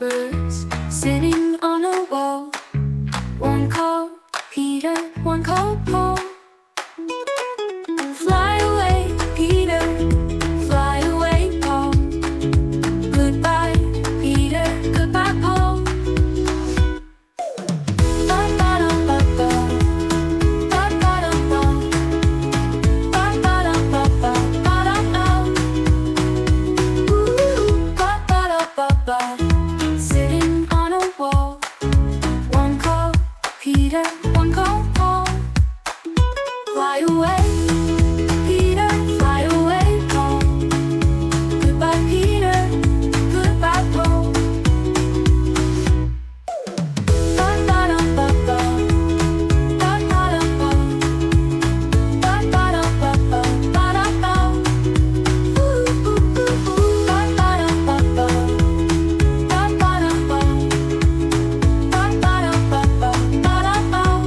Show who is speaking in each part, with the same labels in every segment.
Speaker 1: blackbirds sitting on a wall. One called Peter, one called Paul. Fly away, Peter, fly away, Paul. Goodbye, Peter, goodbye, Paul. Ba-ba-dum-ba-ba, ba-ba-dum-ba, ba-ba-dum-ba-ba, ba-dum-dum. Ooh, ba-ba-dum-ba-ba, sitting on a wall. One called Peter, one called Paul. Fly away, Peter, fly away, Paul. Goodbye, Peter, goodbye, Paul. Ba-ba-dum-ba-ba, ba-ba-dum-ba, ba-ba-dum-ba-ba, ba-dum-bum. Ooh, ooh, ooh, ooh, ba-ba-dum-ba-ba, ba-ba-dum-ba, ba-ba-dum-ba-ba, ba-dum-bum.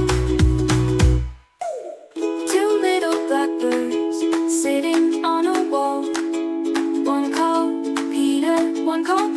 Speaker 1: Two little blackbirds sitting on a wall. One called Peter, one called